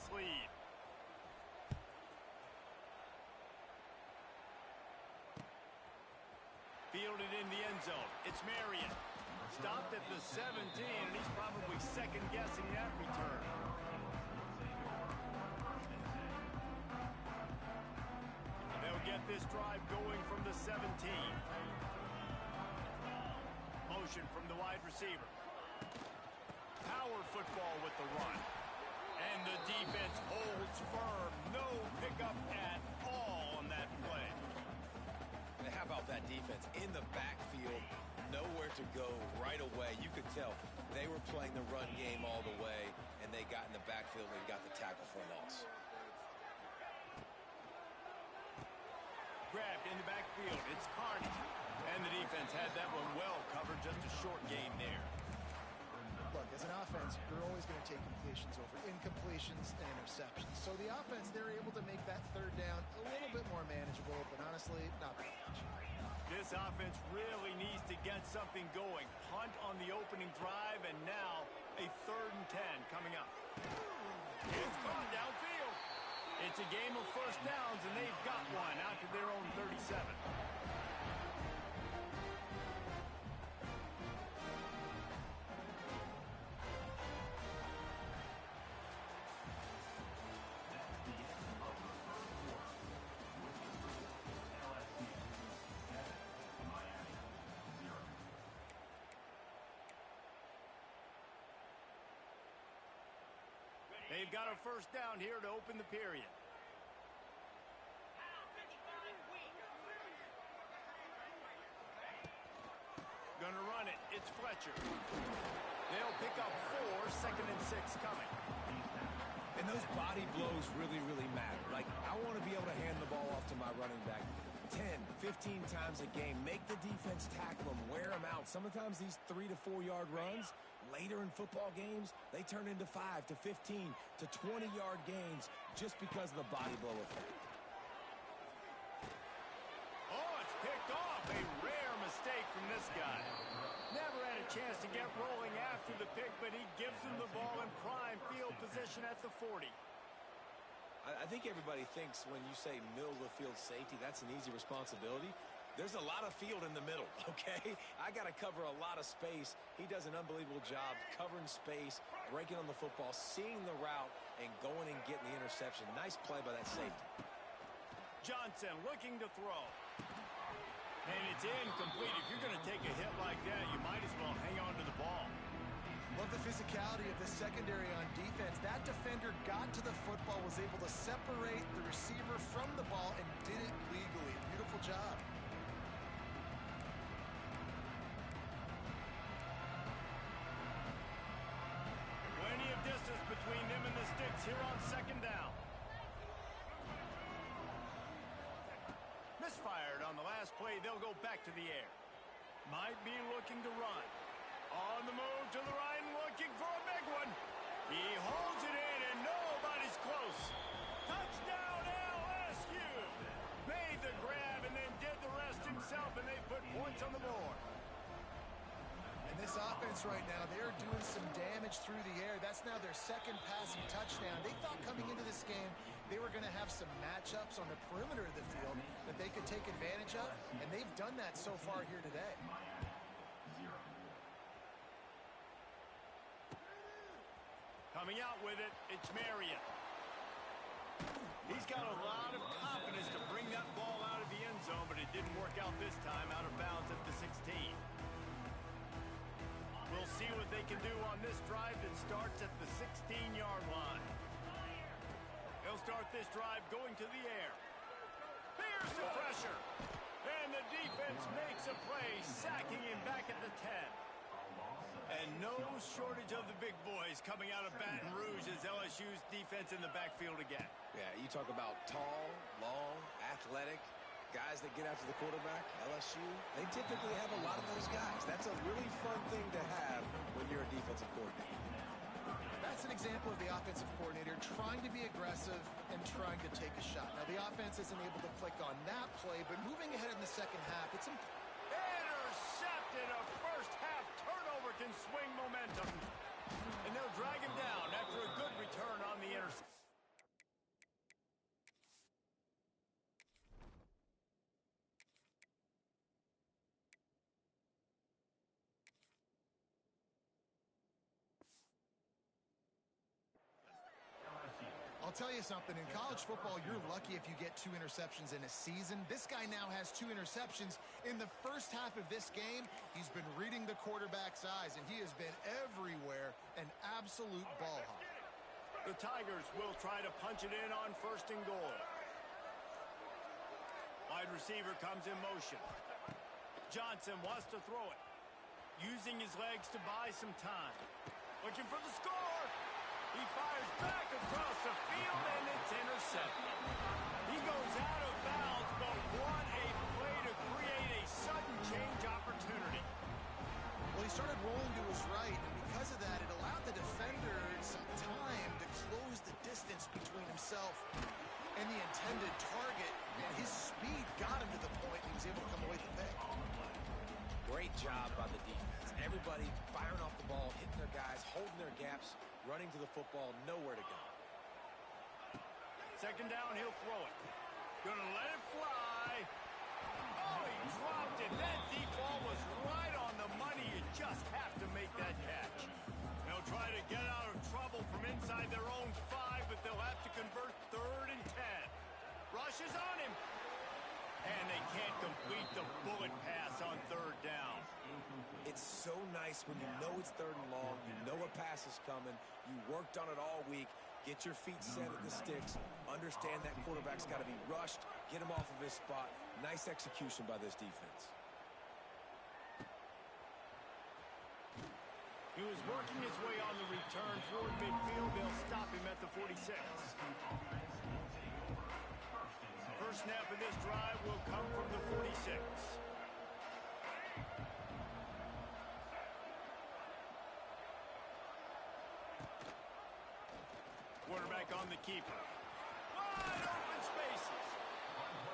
this lead. Fielded in the end zone. It's Marion. Stopped at the 17, and he's probably second-guessing that return. They'll get this drive going from the 17. Motion from the wide receiver. Power football with the run. And the defense holds firm. No pickup at all on that play. And how about that defense? In the backfield, nowhere to go right away. You could tell they were playing the run game all the way, and they got in the backfield and got the tackle for a loss. Grabbed in the backfield. It's Carney. And the defense had that one well covered. Just a short gain there. Look, as an offense, you're always going to take completions over incompletions and interceptions. So the offense, they're able to make that third down a little bit more manageable, but honestly, not that much. This offense really needs to get something going. Punt on the opening drive, and now a 3rd and 10 coming up. It's caught downfield. It's a game of first downs, and they've got one out to their own 37. They've got a first down here to open the period. Gonna run it. It's Fletcher. They'll pick up 4, 2nd and 6 coming. And those body blows really, really matter. Like, I want to be able to hand the ball off to my running back 10, 15 times a game. Make the defense tackle them, wear them out. Sometimes these 3 to 4 yard runs, later in football games, they turn into 5 to 15 to 20 yard gains just because of the body blow effect. Oh, it's picked off. A rare mistake from this guy. Never had a chance to get rolling after the pick, but he gives him the ball in prime field position at the 40. I think everybody thinks when you say middle of the field safety, that's an easy responsibility. There's a lot of field in the middle, okay? I got to cover a lot of space. He does an unbelievable job covering space, breaking on the football, seeing the route, and going and getting the interception. Nice play by that safety. Johnson looking to throw. And it's incomplete. If you're going to take a hit like that, you might as well hang on to the ball. Love the physicality of the secondary on defense. That defender got to the football, was able to separate the receiver from the ball, and did it legally. Beautiful job. Plenty of distance between them and the sticks here on 2nd down. Misfired on the last play. They'll go back to the air. Might be looking to run. On the move to the right and looking for a big one. He holds it in and nobody's close. Touchdown LSU. Made the grab and then did the rest himself, and they put points on the board. And this offense right now, they're doing some damage through the air. That's now their 2nd passing touchdown. They thought coming into this game they were going to have some matchups on the perimeter of the field that they could take advantage of, and they've done that so far here today. Coming out with it, it's Marion. He's got a lot of confidence to bring that ball out of the end zone, but it didn't work out this time, out of bounds at the 16. We'll see what they can do on this drive that starts at the 16-yard line. They'll start this drive going to the air. Here's the pressure. And the defense makes a play, sacking him back at the 10. And no shortage of the big boys coming out of Baton Rouge as LSU's defense in the backfield again. Yeah, you talk about tall, long, athletic, guys that get after the quarterback, LSU, they typically have a lot of those guys. That's a really fun thing to have when you're a defensive coordinator. That's an example of the offensive coordinator trying to be aggressive and trying to take a shot. Now, the offense isn't able to click on that play, but moving ahead in the 2nd half, it's intercepted. A first-half turnover can swing momentum. And they'll drag him down after a good return on the interception. I'll tell you something. In college football, you're lucky if you get 2 interceptions in a season. This guy now has 2 interceptions. In the first half of this game, he's been reading the quarterback's eyes, and he has been everywhere, an absolute ball hawk. The Tigers will try to punch it in on 1st and goal. Wide receiver comes in motion. Johnson wants to throw it, using his legs to buy some time. Looking for the score. He fires back across the field, and it's intercepted. He goes out of bounds, but what a play to create a sudden change opportunity. Well, he started rolling to his right, and because of that, it allowed the defender some time to close the distance between himself and the intended target, and his speed got him to the point he was able to come away with the pick. Great job by the defense. Everybody firing off the ball, hitting their guys, holding their gaps, running to the football, nowhere to go. 2nd down, he'll throw it. Gonna let it fly. Oh, he dropped it. That deep ball was right on the money. You just have to make that catch. They'll try to get out of trouble from inside their own 5, but they'll have to convert 3rd and 10. Rush is on him. And they can't complete the bullet pass on 3rd down. It's so nice when you know it's 3rd and long, you know a pass is coming, you worked on it all week, get your feet set at the sticks, understand that quarterback's got to be rushed, get him off of his spot. Nice execution by this defense. He was working his way on the return toward midfield. They'll stop him at the 46. First snap of this drive will come from the 46. Quarterback on the keeper. Wide open spaces.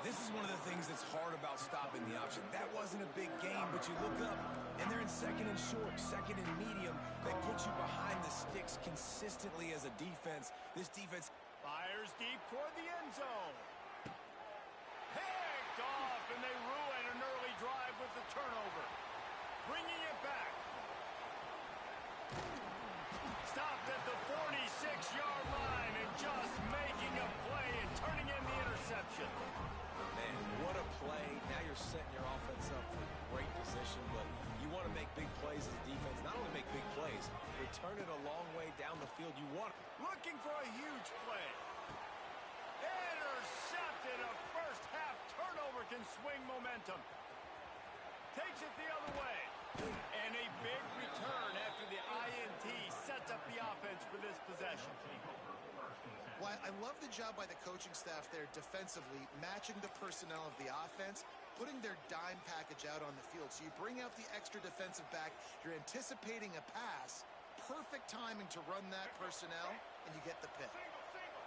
This is one of the things that's hard about stopping the option. That wasn't a big game, but you look up, and they're in 2nd and short, 2nd and medium. They put you behind the sticks consistently as a defense. This defense Fires deep toward the end zone. Picked off, and they ruin an early drive with the turnover. Bringing it back. Stopped at the 46-yard line and just making a play and turning in the interception. Man, what a play. Now you're setting your offense up for great position, but you want to make big plays as a defense. Not only make big plays, return it a long way down the field. You want it. Looking for a huge play. Intercepted. A first-half turnover can swing momentum. Takes it the other way. And a big return after the INT sets up the offense for this possession. Well, I love the job by the coaching staff there defensively, matching the personnel of the offense, putting their dime package out on the field. So you bring out the extra defensive back, you're anticipating a pass, perfect timing to run that personnel, and you get the pick.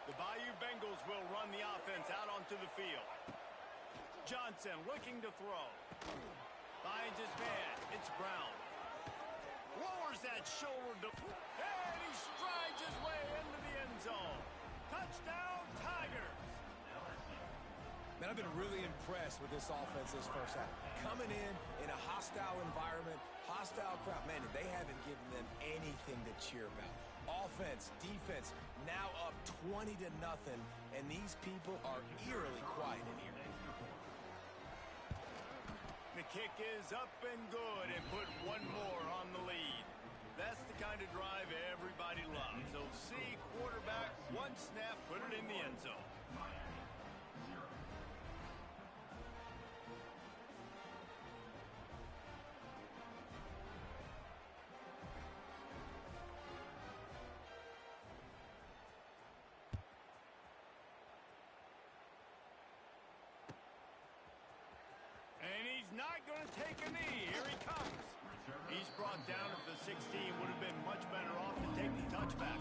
The Bayou Bengals will run the offense out onto the field. Johnson looking to throw. Finds his man. It's Brown. Lowers that shoulder. And he strides his way into the end zone. Touchdown, Tigers. Man, I've been really impressed with this offense this first half. Coming in a hostile environment, hostile crowd. Man, they haven't given them anything to cheer about. Offense, defense, now up 20-0, and these people are eerily quiet in here. The kick is up and good and put one more on the lead. That's the kind of drive everybody loves. So see quarterback, one snap, put it in the end zone. And he's not going to take a knee. Here he comes. He's brought down at the 16. Would have been much better off to take the touchback.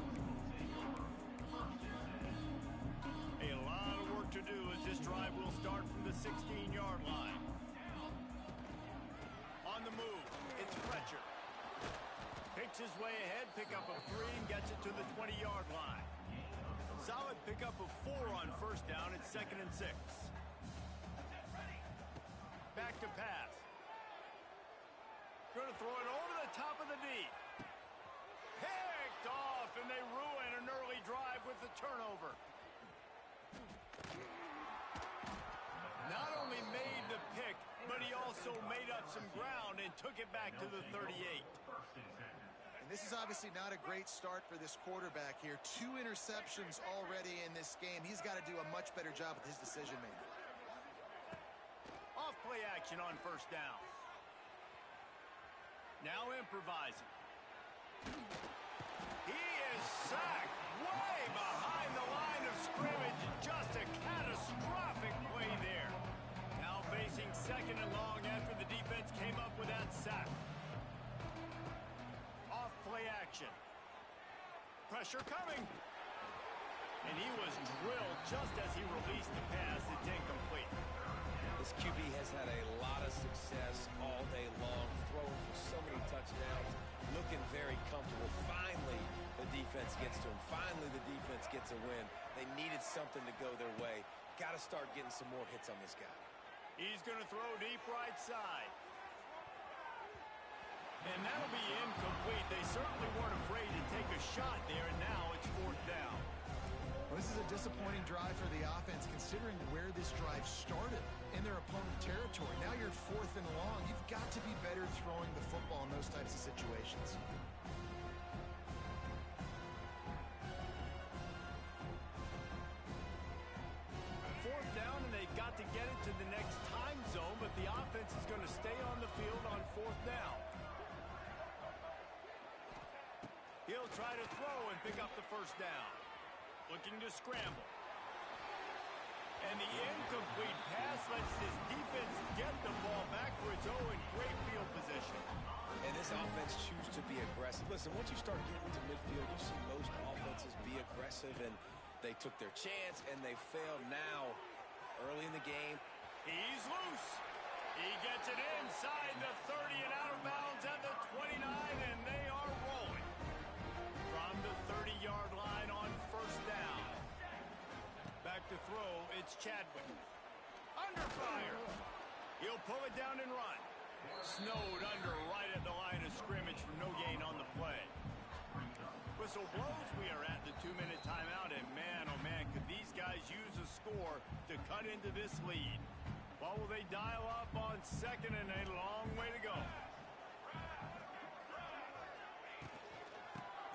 A lot of work to do as this drive will start from the 16-yard line. On the move, it's Fletcher. Picks his way ahead, pick up of 3, and gets it to the 20-yard line. Solid pickup of 4 on first down. It's 2nd and 6. Back to pass. Going to throw it over the top of the D. Picked off, and they ruin an early drive with the turnover. but he also made up some ground and took it back to the 38. And this is obviously not a great start for this quarterback here. 2 interceptions already in this game. He's got to do a much better job with his decision-making. Off play action on first down. Now improvising. He is sacked way behind the line of scrimmage. Just a catastrophic play there. Now facing second and long after the defense came up with that sack. Off play action. Pressure coming. And he was drilled just as he released the pass. It's incomplete. This QB has had a lot of success all day long, throwing for so many touchdowns, looking very comfortable. Finally, the defense gets to him. Finally, the defense gets a win. They needed something to go their way. Got to start getting some more hits on this guy. He's going to throw deep right side. And that'll be incomplete. They certainly weren't afraid to take a shot there, and now it's 4th down. Well, this is a disappointing drive for the offense, considering where this drive started in their opponent territory. Now you're 4th and long. You've got to be better throwing the football in those types of situations. Fourth down, and they've got to get it to the next time zone, but the offense is going to stay on the field on 4th down. He'll try to throw and pick up the first down. Looking to scramble. And the incomplete pass lets this defense get the ball back for its own great field position. And this offense chooses to be aggressive. Listen, once you start getting to midfield, you see most offenses be aggressive, and they took their chance, and they failed now early in the game. He's loose. He gets it inside the 30 and out of bounds at the 29, and they are rolling. From the 30-yard line on first down. Back to throw, it's Chadwick. Under fire. He'll pull it down and run. Snowed under right at the line of scrimmage for no gain on the play. Whistle blows. We are at the 2-minute timeout, and man, oh man, could these guys use a score to cut into this lead. What will they dial up on second and a long way to go?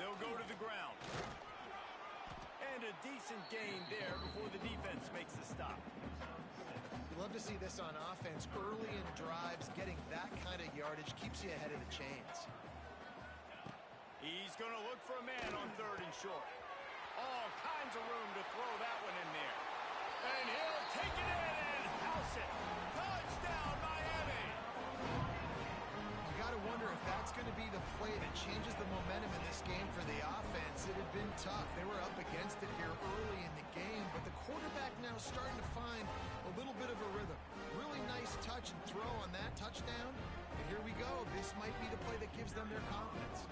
They'll go to the ground. And a decent gain there before the defense makes the stop. You love to see this on offense. Early in drives, getting that kind of yardage keeps you ahead of the chains. He's going to look for a man on 3rd and short. All kinds of room to throw that one in there. And he'll take it in and house it. Touchdown, Miami! You got to wonder if that's going to be the play that changes the momentum in this game for the offense. It had been tough. They were up against it here early in the game, but the quarterback now starting to find a little bit of a rhythm. Really nice touch and throw on that touchdown. And here we go. This might be the play that gives them their confidence.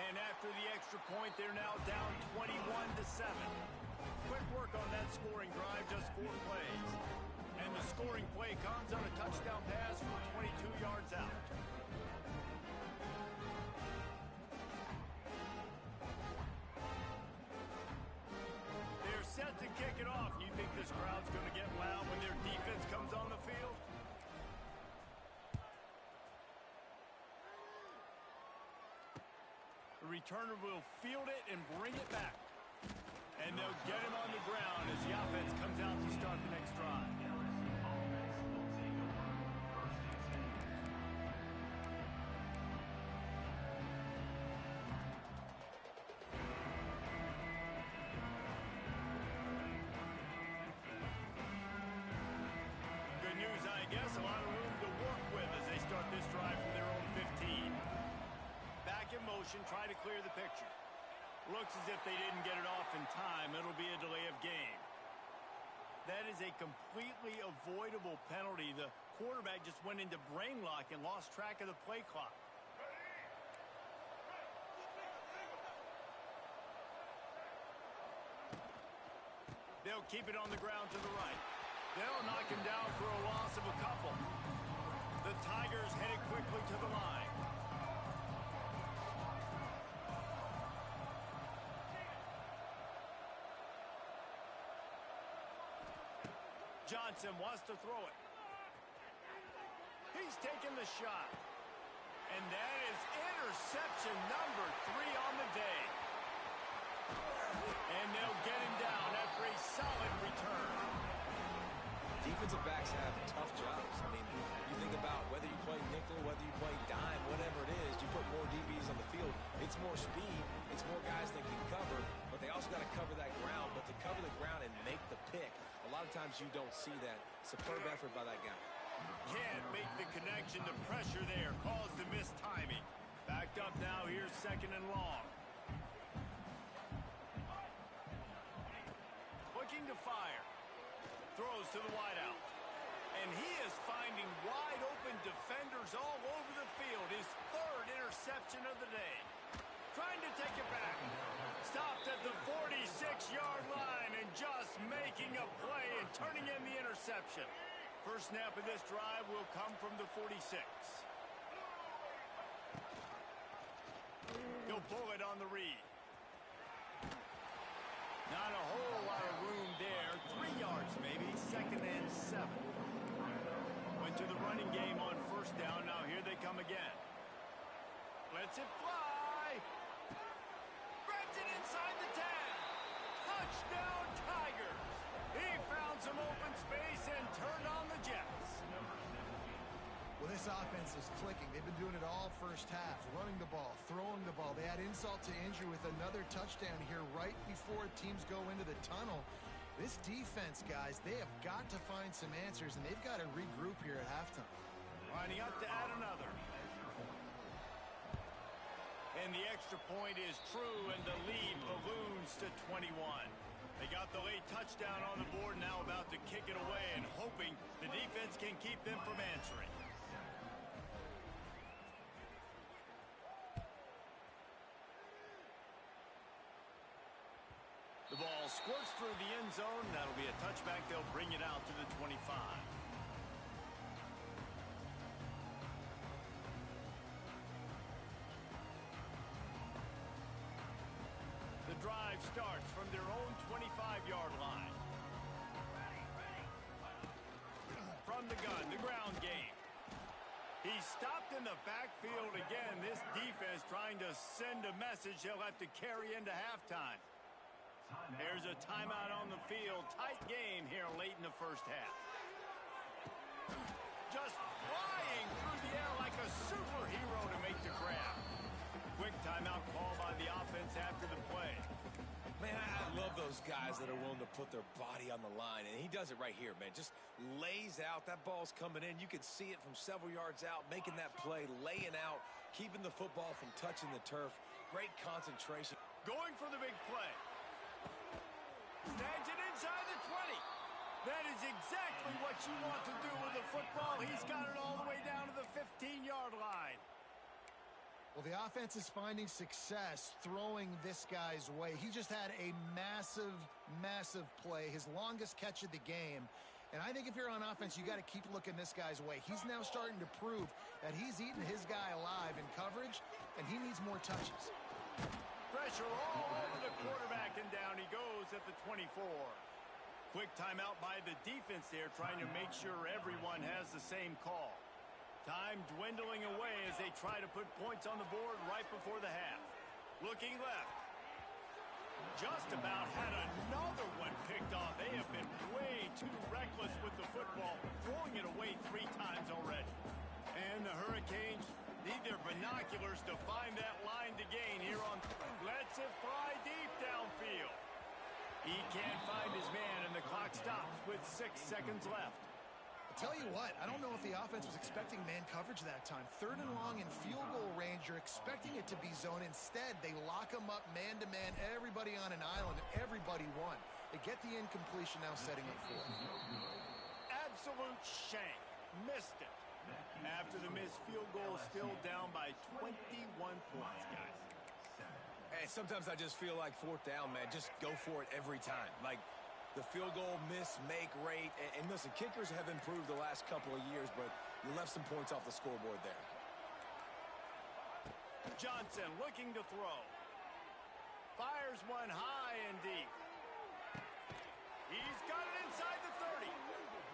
And after the extra point, they're now down 21-7. Quick work on that scoring drive, just 4 plays. And the scoring play comes on a touchdown pass from 22 yards out. They're set to kick it off. You think this crowd's going to get loud when their defense comes on the field? The returner will field it and bring it back. And they'll get him on the ground as the offense comes out to start the next drive. Good news, I guess. A lot of room to work with as they start this drive from their own 15. Back in motion, try to clear the picture. Looks as if they didn't get it off in time. It'll be a delay of game. That is a completely avoidable penalty. The quarterback just went into brain lock and lost track of the play clock. They'll keep it on the ground to the right. They'll knock him down for a loss of a couple. The Tigers headed quickly to the line. Johnson wants to throw it. He's taking the shot. And that is interception number 3 on the day. And they'll get him down after a solid return. Defensive backs have tough jobs. I mean, you think about whether you play nickel, whether you play dime, whatever it is, you put more DBs on the field. It's more speed. It's more guys that can cover, but they also got to cover that ground. But to cover the ground and make the pick, a lot of times you don't see that. Superb effort by that guy. Can't make the connection. The pressure there caused the missed timing. Backed up now. Here's 2nd and long. Looking to fire. Throws to the wideout. And he is finding wide open defenders all over the field. His 3rd interception of the day. Trying to take it back. Stopped at the 46-yard line and just making a play and turning in the interception. First snap of this drive will come from the 46. He'll pull it on the read. Not a whole lot of room there. 3 yards maybe. 2nd and 7. Went to the running game on 1st down. Now here they come again. Lets it fly. Grabs it inside the 10. Touchdown Tigers. He found some open space and turned on the Jets. Well, this offense is clicking. They've been doing it all first half, running the ball, throwing the ball. They had insult to injury with another touchdown here right before teams go into the tunnel. This defense, guys, they have got to find some answers, and they've got to regroup here at halftime. Lining up to add another. And the extra point is true, and the lead balloons to 21. They got the late touchdown on the board, now about to kick it away and hoping the defense can keep them from answering. The ball squirts through the end zone. That'll be a touchback. They'll bring it out to the 25. The drive starts from their own 25-yard line. From the gun, the ground game. He's stopped in the backfield again. This defense trying to send a message they'll have to carry into halftime. There's a timeout on the field. Tight game here late in the first half. Just flying through the air like a superhero to make the grab. Quick timeout call by the offense after the play. Man, I love those guys that are willing to put their body on the line, and he does it right here, man. Just lays out. That ball's coming in. You can see it from several yards out, making that play, laying out, keeping the football from touching the turf. Great concentration. Going for the big play. Snags it inside the 20. That is exactly what you want to do with the football. He's got it all the way down to the 15-yard line. Well, the offense is finding success throwing this guy's way. He just had a massive, massive play, his longest catch of the game. And I think if you're on offense, you got to keep looking this guy's way. He's now starting to prove that he's eating his guy alive in coverage, and he needs more touches. Pressure all over the quarterback, and down he goes at the 24. Quick timeout by the defense there, trying to make sure everyone has the same call. Time dwindling away as they try to put points on the board right before the half. Looking left. Just about had another one picked off. They have been way too reckless with the football, throwing it away 3 times already. And the Hurricanes need their binoculars to find that line to gain here on. Lets it fly deep downfield. He can't find his man, and the clock stops with 6 seconds left. I'll tell you what, I don't know if the offense was expecting man coverage that time. 3rd and long in field goal range, you're expecting it to be zone. Instead, they lock him up man-to-man, everybody on an island, and everybody won. They get the incompletion now setting up 4th. Absolute shank. Missed it. After the missed field goal, still down by 21 points, guys. Hey, sometimes I just feel like 4th down, man. Just go for it every time. Like the field goal miss, make rate. And listen, kickers have improved the last couple of years, but you left some points off the scoreboard there. Johnson looking to throw. Fires one high and deep. He's got it inside the 30.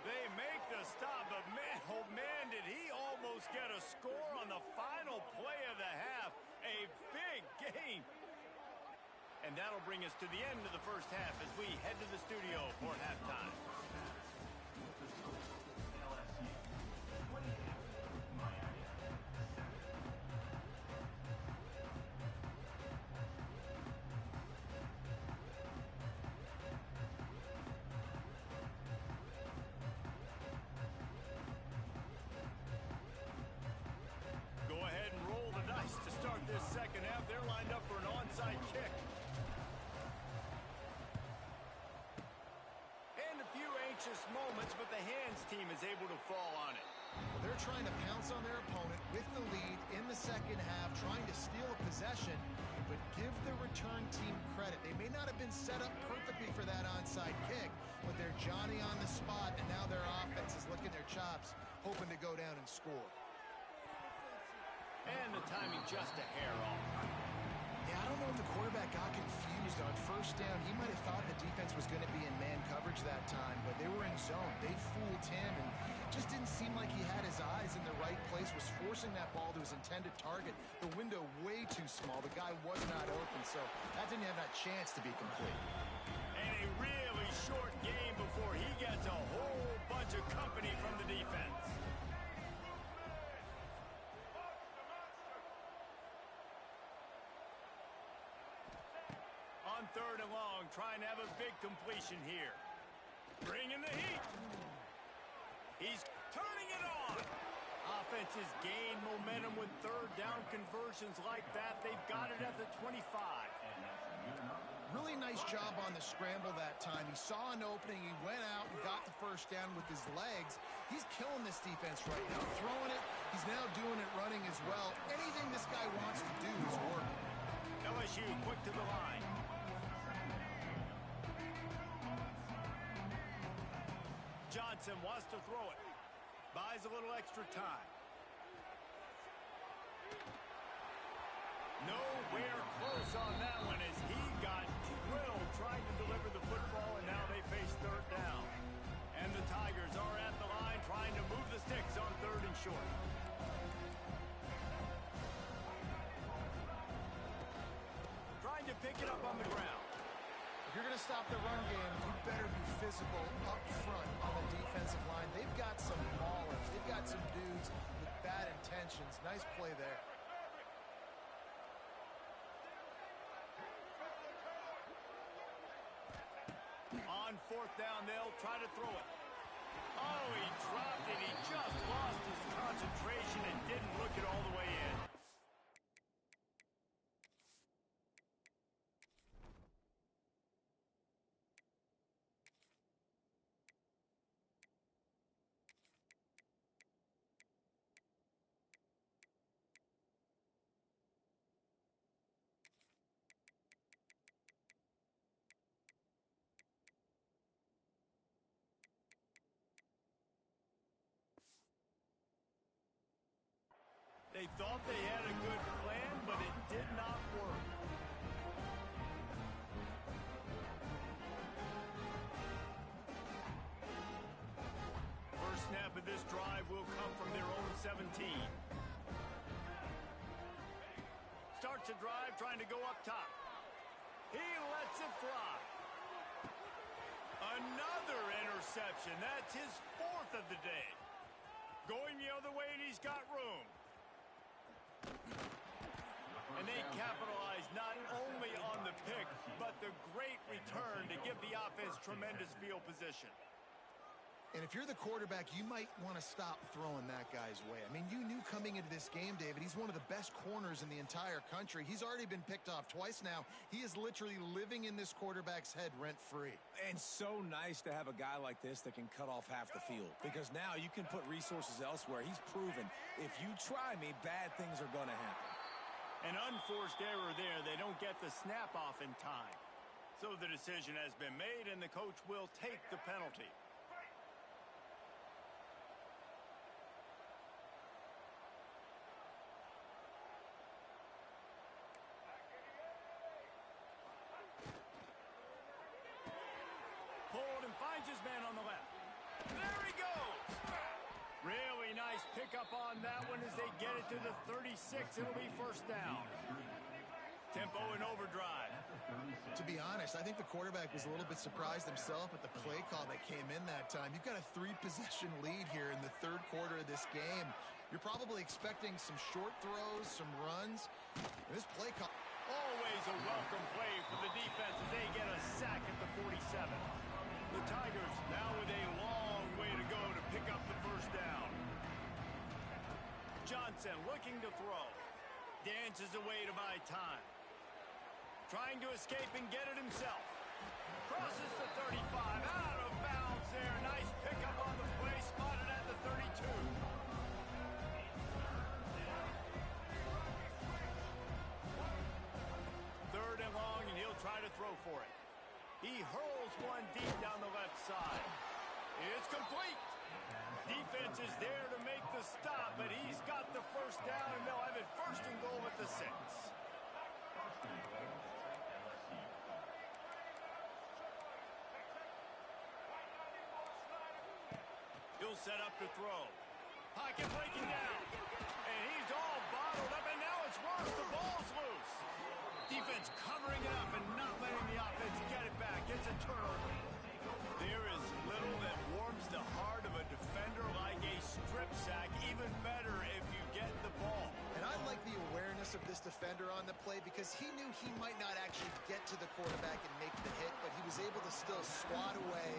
They make the stop, but man, oh man, did he almost get a score on the final play of the half. A big game. And that'll bring us to the end of the first half as we head to the studio for halftime. Go ahead and roll the dice to start this second half. They're lined up for an onside kick. And a few anxious moments, but the hands team is able to fall on it. Well, they're trying to pounce on their opponent with the lead in the second half, trying to steal a possession, but give the return team credit. They may not have been set up perfectly for that onside kick, but they're Johnny on the spot, and now their offense is licking their chops, hoping to go down and score. And the timing just a hair off. Yeah, I don't know if the quarterback got confused on first down. He might have thought the defense was going to be in man coverage that time, but they were in zone. They fooled him and just didn't seem like he had his eyes in the right place, was forcing that ball to his intended target. The window way too small. The guy was not open, so that didn't have that chance to be complete. And a really short game before he gets a whole bunch of company from the defense. On third and long, trying to have a big completion here. Bringing the heat. He's turning it on. Offenses gain momentum with third down conversions like that. They've got it at the 25. Really nice job on the scramble that time. He saw an opening. He went out and got the first down with his legs. He's killing this defense right now. Throwing it. He's now doing it running as well. Anything this guy wants to do is working. LSU quick to the line. Johnson wants to throw it. Buys a little extra time. Nowhere close on that one as he got drilled trying to deliver the football, and now they face third down. And the Tigers are at the line trying to move the sticks on third and short. Trying to pick it up on the ground. If you're going to stop the run game, you better be physical up front on the defensive line. They've got some maulers. They've got some dudes with bad intentions. Nice play there. On fourth down, they'll try to throw it. Oh, he dropped it. He just lost his concentration and didn't look it all the way in. They thought they had a good plan, but it did not work. First snap of this drive will come from their own 17. Starts a drive trying to go up top. He lets it fly. Another interception. That's his fourth of the day. Going the other way, and he's got room. And they capitalize not only on the pick, but the great return to give the offense tremendous field position. And if you're the quarterback, you might want to stop throwing that guy's way. I mean, you knew coming into this game, David, he's one of the best corners in the entire country. He's already been picked off twice now. He is literally living in this quarterback's head rent-free. And so nice to have a guy like this that can cut off half the field, because now you can put resources elsewhere. He's proven if you try me, bad things are going to happen. An unforced error there. They don't get the snap off in time. So the decision has been made, and the coach will take the penalty. Pulled and finds his man on the left. There he goes. Really nice pickup on that one as they get it to the 36. It'll be first down. Tempo and overdrive. To be honest, I think the quarterback was a little bit surprised himself at the play call that came in that time. You've got a 3-possession lead here in the third quarter of this game. You're probably expecting some short throws, some runs. And this play call... Always a welcome play for the defense as they get a sack at the 47. The Tigers now with a long way to go to pick up the first down. Johnson looking to throw. Dances away to buy time. Trying to escape and get it himself. Crosses the 35. Out of bounds there. Nice pickup on the play. Spotted at the 32. Third and long, and he'll try to throw for it. He hurls one deep down the left side. It's complete. Defense is there to make the stop, but he's got the first down, and they'll have it first and goal at the 6. He'll set up to throw. Pocket breaking down. And he's all bottled up, and now it's worse. The ball's loose. Defense covering it up and not letting the offense get it back. It's a turnover. There is little that warms the heart of a defender like a strip sack. Even better if you get the ball. And I like the awareness of this defender on the play because he knew he might not actually get to the quarterback and make the hit, but he was able to still swat away,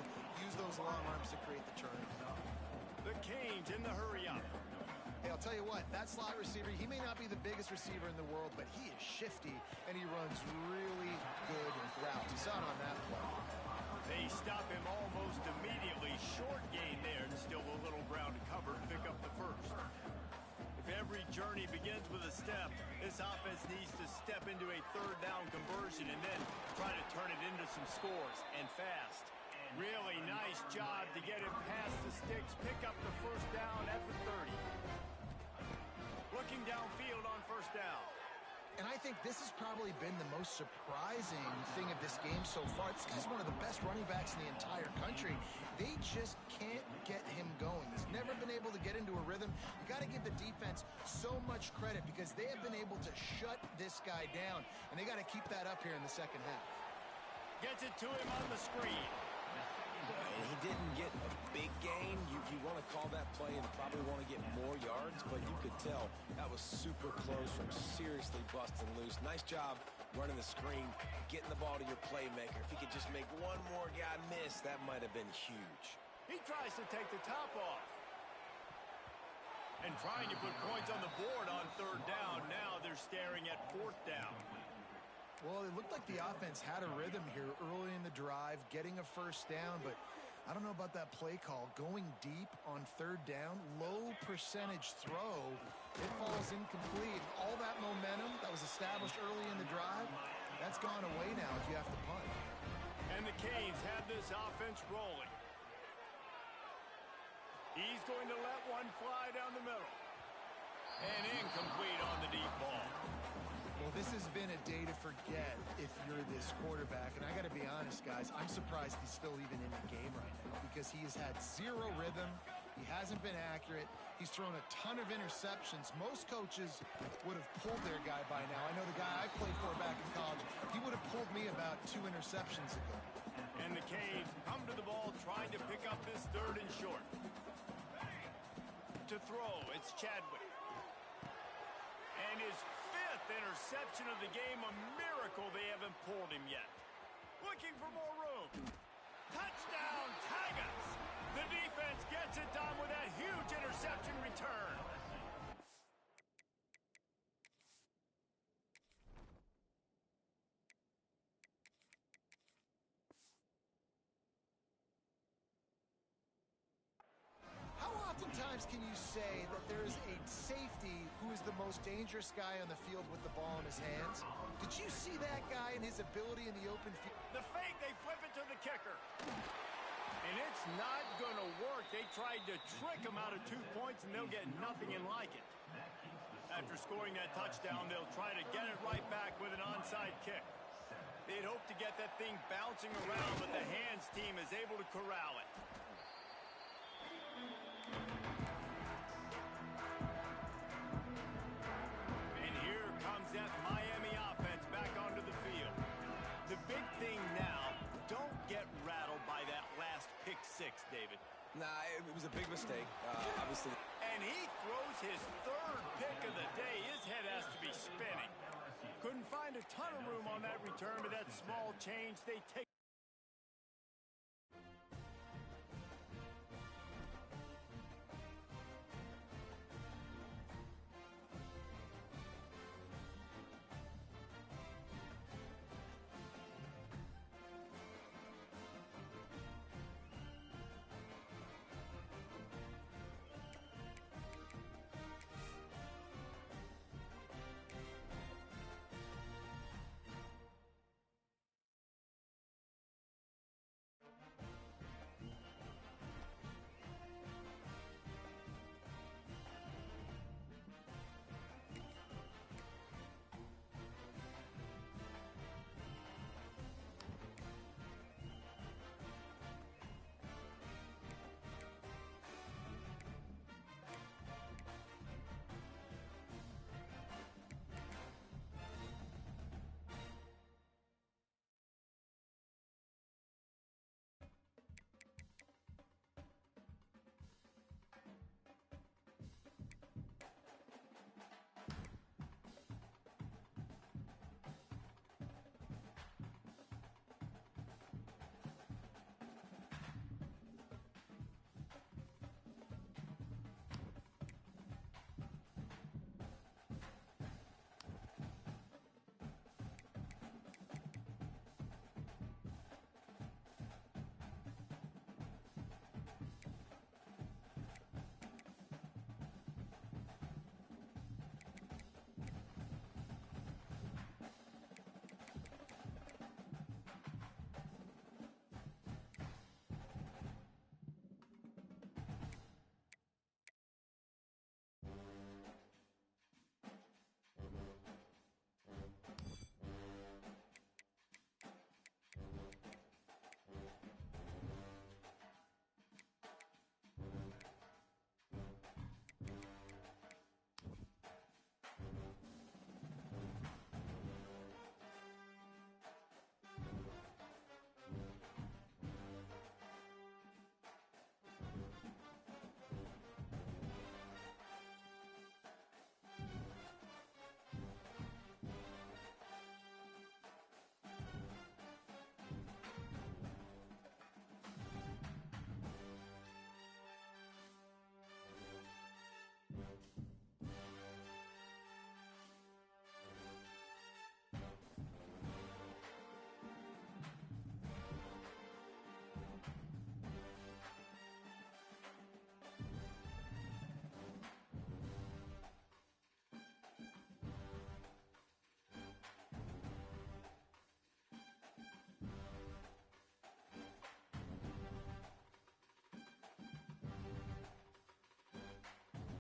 use those long arms to create the turnover. The Canes in the hurry-up. Hey, I'll tell you what, that slot receiver, he may not be the biggest receiver in the world, but he is shifty, and he runs really good routes. You saw it on that play. They stop him almost immediately. Short gain there, and still a little ground to cover to pick up the first. If every journey begins with a step, this offense needs to step into a third down conversion and then try to turn it into some scores, and fast. Really nice job to get him past the sticks, pick up the first down at the 30. Looking downfield on first down. And I think this has probably been the most surprising thing of this game so far. This guy's one of the best running backs in the entire country. They just can't get him going. He's never been able to get into a rhythm. You got to give the defense so much credit because they have been able to shut this guy down, and they got to keep that up here in the second half. Gets it to him on the screen. And he didn't get a big gain. You want to call that play and probably want to get more yards, but you could tell that was super close from seriously busting loose. Nice job running the screen, getting the ball to your playmaker. If he could just make one more guy miss, that might have been huge. He tries to take the top off. And trying to put points on the board on third down. Now they're staring at fourth down. Well, it looked like the offense had a rhythm here early in the drive, getting a first down, but I don't know about that play call. Going deep on third down, low percentage throw, it falls incomplete. All that momentum that was established early in the drive, that's gone away now if you have to punt. And the Canes have this offense rolling. He's going to let one fly down the middle. And incomplete on the deep ball. Well, this has been a day to forget if you're this quarterback. And I got to be honest, guys, I'm surprised he's still even in the game right now because he has had zero rhythm. He hasn't been accurate. He's thrown a ton of interceptions. Most coaches would have pulled their guy by now. I know the guy I played for back in college, he would have pulled me about 2 interceptions ago. And the Canes come to the ball trying to pick up this third and short. To throw, it's Chadwick. And his 5th interception of the game, a miracle they haven't pulled him yet. Looking for more room. Touchdown, Tigers! The defense gets it done with that huge interception return. How oftentimes can you say that there is a safety who is the most dangerous guy on the field with the ball in his hands? Did you see that guy and his ability in the open field? The fake, they flip it to the kicker. And it's not going to work. They tried to trick him out of 2 points, and they'll get nothing in like it. After scoring that touchdown, they'll try to get it right back with an onside kick. They'd hope to get that thing bouncing around, but the hands team is able to corral it. Nah, it was a big mistake, obviously. And he throws his third pick of the day. His head has to be spinning. Couldn't find a ton of room on that return, but that small change, they take